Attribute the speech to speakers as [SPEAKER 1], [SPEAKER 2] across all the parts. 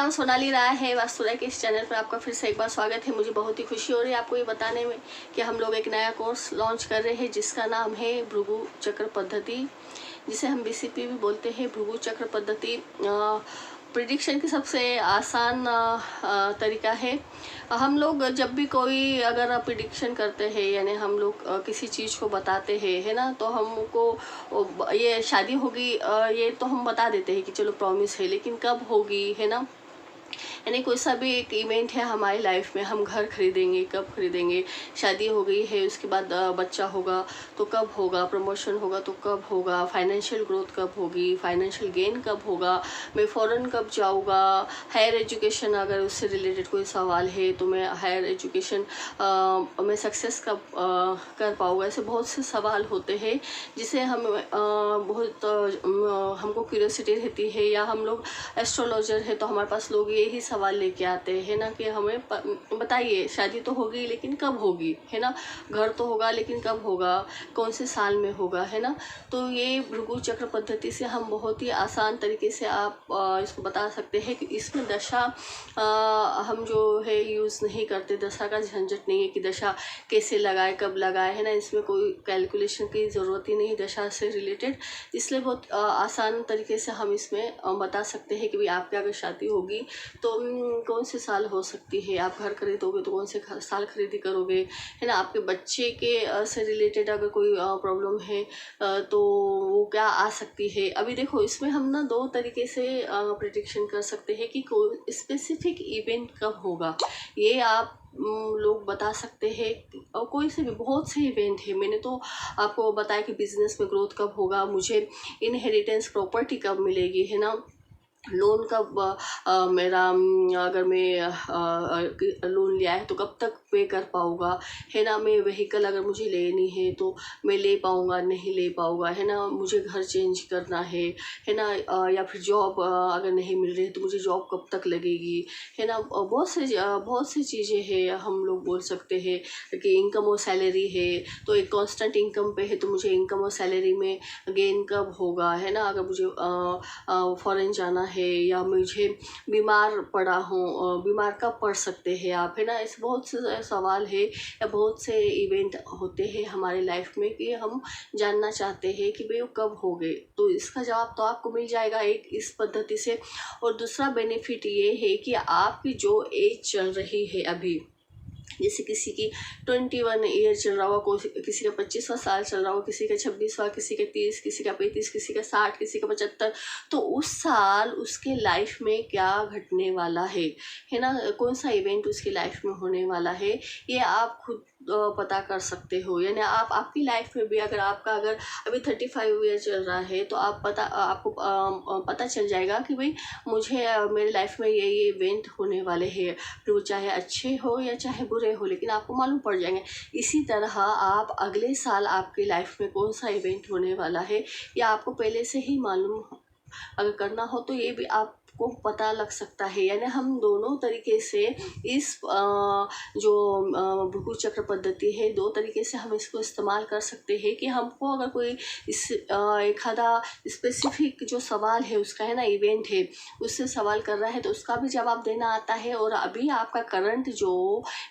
[SPEAKER 1] नाम सोनाली राय है। वास्तुराय के इस चैनल पर आपका फिर से एक बार स्वागत है। मुझे बहुत ही खुशी हो रही है आपको ये बताने में कि हम लोग एक नया कोर्स लॉन्च कर रहे हैं जिसका नाम है भृगु चक्र पद्धति, जिसे हम BCP भी बोलते हैं। भृगु चक्र पद्धति प्रिडिक्शन की सबसे आसान तरीका है। हम लोग जब भी कोई अगर प्रिडिक्शन करते हैं, यानी हम लोग किसी चीज़ को बताते हैं, है ना, तो हमको ये शादी होगी ये तो हम बता देते हैं कि चलो प्रॉमिस है, लेकिन कब होगी, है ना, यानी कोई सा भी एक इवेंट है हमारी लाइफ में, हम घर खरीदेंगे, कब खरीदेंगे, शादी हो गई है उसके बाद बच्चा होगा तो कब होगा, प्रमोशन होगा तो कब होगा, फाइनेंशियल ग्रोथ कब होगी, फाइनेंशियल गेन कब होगा, मैं फ़ॉरेन कब जाऊँगा, हायर एजुकेशन अगर उससे रिलेटेड कोई सवाल है तो मैं हायर एजुकेशन में सक्सेस कब कर पाऊँगा। ऐसे बहुत से सवाल होते हैं जिसे हम बहुत हमको क्यूरियोसिटी रहती है, या हम लोग एस्ट्रोलॉजर है तो हमारे पास लोग यही सवाल लेके आते हैं ना कि हमें बताइए शादी तो होगी लेकिन कब होगी, है ना, घर तो होगा लेकिन कब होगा, कौन से साल में होगा, है ना। तो ये भृगु चक्र पद्धति से हम बहुत ही आसान तरीके से आप इसको बता सकते हैं कि इसमें दशा हम जो है यूज़ नहीं करते, दशा का झंझट नहीं है कि दशा कैसे लगाए कब लगाए, है ना, इसमें कोई कैलकुलेशन की ज़रूरत ही नहीं दशा से रिलेटेड। इसलिए बहुत आसान तरीके से हम इसमें बता सकते हैं कि भाई आपके अगर शादी होगी तो कौन से साल हो सकती है, आप घर खरीदोगे तो कौन से साल खरीदी करोगे, है ना, आपके बच्चे के से रिलेटेड अगर कोई प्रॉब्लम है तो वो क्या आ सकती है। अभी देखो इसमें हम ना दो तरीके से प्रिडिक्शन कर सकते हैं कि कोई स्पेसिफिक इवेंट कब होगा, ये आप लोग बता सकते हैं। और कोई से भी बहुत से इवेंट है, मैंने तो आपको बताया कि बिजनेस में ग्रोथ कब होगा, मुझे इनहेरिटेंस प्रॉपर्टी कब मिलेगी, है ना, लोन कब मेरा अगर मैं लोन लिया है तो कब तक पे कर पाऊँगा, है ना, मैं व्हीकल अगर मुझे लेनी है तो मैं ले पाऊँगा नहीं ले पाऊँगा, है ना, मुझे घर चेंज करना है ना, या फिर जॉब अगर नहीं मिल रही है तो मुझे जॉब कब तक लगेगी, है ना, बहुत सी चीज़ें हैं। हम लोग बोल सकते हैं कि इनकम और सैलरी है तो एक कांस्टेंट इनकम पे है तो मुझे इनकम और सैलरी में गेन कब होगा, है ना, अगर मुझे फॉरेन जाना है या मुझे बीमार पड़ा हूँ, बीमार कब पड़ सकते हैं आप, है ना, ऐसे बहुत से सवाल है या बहुत से इवेंट होते हैं हमारी लाइफ में कि हम जानना चाहते हैं कि भाई वो कब हो गए। तो इसका जवाब तो आपको मिल जाएगा एक इस पद्धति से। और दूसरा बेनिफिट ये है कि आपकी जो एज चल रही है अभी, जैसे किसी की 21 ईयर चल रहा होगा, किसी का 25वां साल चल रहा होगा, किसी का 26वां, किसी का 30, किसी का 35, किसी का 60, किसी का 75, तो उस साल उसके लाइफ में क्या घटने वाला है ना, कौन सा इवेंट उसकी लाइफ में होने वाला है, ये आप खुद पता कर सकते हो। यानी आप आपकी लाइफ में भी अगर अभी 35 ईयर चल रहा है तो आपको पता चल जाएगा कि भाई मुझे मेरे लाइफ में ये इवेंट होने वाले हैं, फिर वो चाहे अच्छे हो या चाहे बुरे हो, लेकिन आपको मालूम पड़ जाएंगे। इसी तरह आप अगले साल आपकी लाइफ में कौन सा इवेंट होने वाला है या आपको पहले से ही मालूम अगर करना हो तो ये भी आपको पता लग सकता है। यानी हम दोनों तरीके से इस जो भृगु चक्र पद्धति है, दो तरीके से हम इसको इस्तेमाल कर सकते हैं कि हमको अगर कोई एक आधा स्पेसिफिक जो सवाल है उसका, है ना, इवेंट है, उससे सवाल कर रहा है तो उसका भी जवाब देना आता है। और अभी आपका करंट जो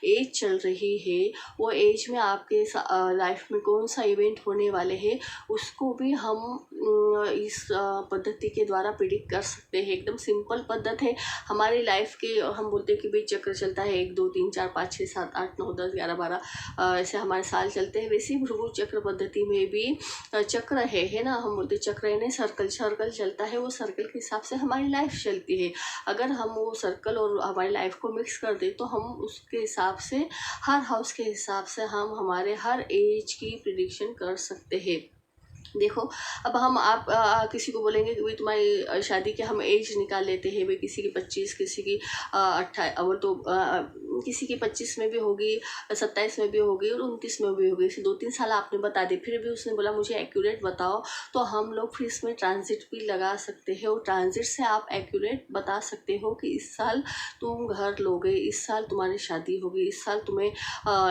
[SPEAKER 1] एज चल रही है वो एज में आपके लाइफ में कौन सा इवेंट होने वाले हैं उसको भी हम इस पद्धति के द्वारा प्रिडिक्ट कर सकते हैं। एकदम सिंपल पद्धति है हमारी लाइफ के। हम बोलते हैं कि भाई चक्र चलता है 1 2 3 4 5 6 7 8 9 10 11 12 ऐसे हमारे साल चलते हैं। वैसे ही भृगु चक्र पद्धति में भी चक्र है ना, हम बोलते चक्र यानी सर्कल चलता है, वो सर्कल के हिसाब से हमारी लाइफ चलती है। अगर हम वो सर्कल और हमारी लाइफ को मिक्स कर दे तो हम उसके हिसाब से हर हाउस के हिसाब से हम हमारे हर एज की प्रिडिक्शन कर सकते हैं। देखो अब हम आप किसी को बोलेंगे कि भाई तुम्हारी शादी के हम एज निकाल लेते हैं, भाई किसी की 25, किसी की 28, और तो किसी की 25 में भी होगी, 27 में भी होगी और 29 में भी होगी। इसे 2-3 साल आपने बता दी, फिर भी उसने बोला मुझे एक्यूरेट बताओ, तो हम लोग फिर इसमें ट्रांजिट भी लगा सकते हैं और ट्रांजिट से आप एक्यूरेट बता सकते हो कि इस साल तुम घर लोगे, इस साल तुम्हारी शादी होगी, इस साल तुम्हें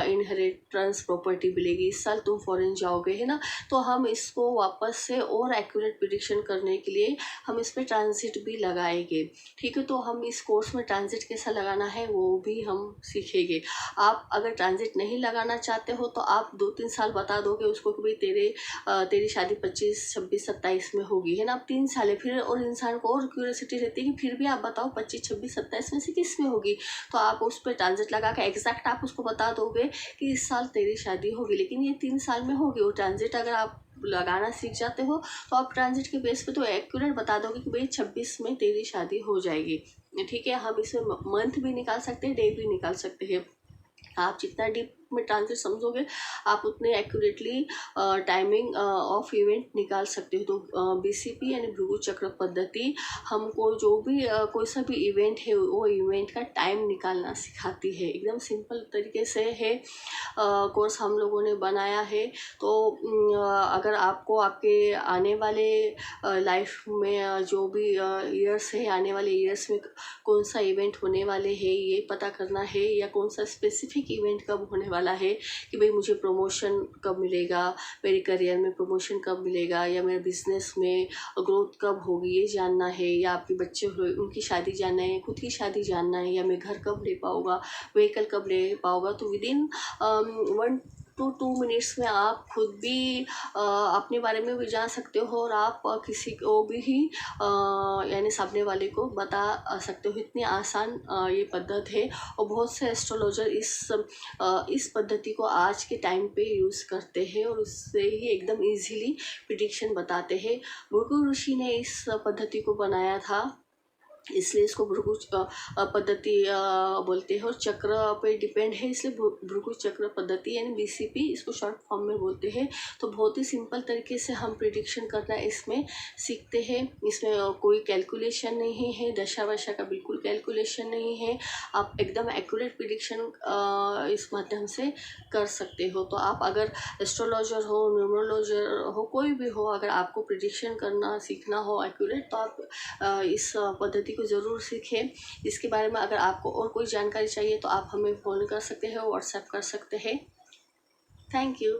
[SPEAKER 1] इनहेरिटेंस प्रॉपर्टी मिलेगी, इस साल तुम फॉरेन जाओगे, है ना। तो हम इसको वापस से और एक्यूरेट प्रिडिक्शन करने के लिए हम इस पर ट्रांजिट भी लगाएंगे, ठीक है। तो हम इस कोर्स में ट्रांजिट कैसा लगाना है वो भी हम सीखेंगे। आप अगर ट्रांजिट नहीं लगाना चाहते हो तो आप 2-3 साल बता दोगे उसको कि भाई तेरी शादी 25, 26, 27 में होगी, है ना। अब 3 साल है फिर, और इंसान को और क्यूरियोसिटी रहती है कि फिर भी आप बताओ 25, 26, 27 में से किस में होगी। तो आप उस पर ट्रांजिट लगा के एग्जैक्ट आप उसको बता दोगे कि इस साल तेरी शादी होगी, लेकिन ये 3 साल में होगी। और ट्रांजिट अगर आप लगाना सीख जाते हो तो आप ट्रांजिट के बेस पे तो एक्यूरेट बता दोगे कि भाई 26 में तेरी शादी हो जाएगी, ठीक है। हम इसमें मंथ भी निकाल सकते हैं, डे भी निकाल सकते हैं। आप जितना डीप में ट्रांजिट समझोगे आप उतने एक्यूरेटली टाइमिंग ऑफ इवेंट निकाल सकते हो। तो बीसीपी यानी भृगु चक्र पद्धति हमको जो भी कोई सा भी इवेंट है वो इवेंट का टाइम निकालना सिखाती है। एकदम सिंपल तरीके से है कोर्स हम लोगों ने बनाया है। तो अगर आपको आपके आने वाले लाइफ में जो भी ईयर्स है, आने वाले ईयर्स में कौन सा इवेंट होने वाले हैं ये पता करना है, या कौन सा स्पेसिफिक इवेंट कब होने वाला है कि भाई मुझे प्रमोशन कब मिलेगा, मेरे करियर में प्रमोशन कब मिलेगा, या मेरे बिजनेस में ग्रोथ कब होगी ये जानना है, या आपके बच्चे हुए उनकी शादी जानना है, खुद की शादी जानना है, या मैं घर कब ले पाऊँगा, व्हीकल कब ले पाऊँगा। तो विदिन 1 to 2 मिनट्स में आप खुद भी अपने बारे में भी जान सकते हो और आप किसी को भी यानी सामने वाले को बता सकते हो। इतनी आसान ये पद्धति है और बहुत से एस्ट्रोलॉजर इस पद्धति को आज के टाइम पे यूज़ करते हैं और उससे ही एकदम इजीली प्रिडिक्शन बताते हैं। भृगु ऋषि ने इस पद्धति को बनाया था, इसलिए इसको भृगु पद्धति बोलते हैं और चक्र पे डिपेंड है, इसलिए भृगु चक्र पद्धति यानी बीसीपी इसको शॉर्ट फॉर्म में बोलते हैं। तो बहुत ही सिंपल तरीके से हम प्रिडिक्शन करना इसमें सीखते हैं। इसमें कोई कैलकुलेशन नहीं है, दशा वशा का बिल्कुल कैलकुलेशन नहीं है। आप एकदम एक्यूरेट प्रिडिक्शन इस माध्यम से कर सकते हो। तो आप अगर एस्ट्रोलॉजर हो, न्यूमरोलॉजर हो, कोई भी हो, अगर आपको प्रिडिक्शन करना सीखना हो एक्यूरेट, तो आप इस पद्धति को ज़रूर सीखें। इसके बारे में अगर आपको और कोई जानकारी चाहिए तो आप हमें फ़ोन कर सकते हैं, व्हाट्सएप कर सकते हैं। Thank you.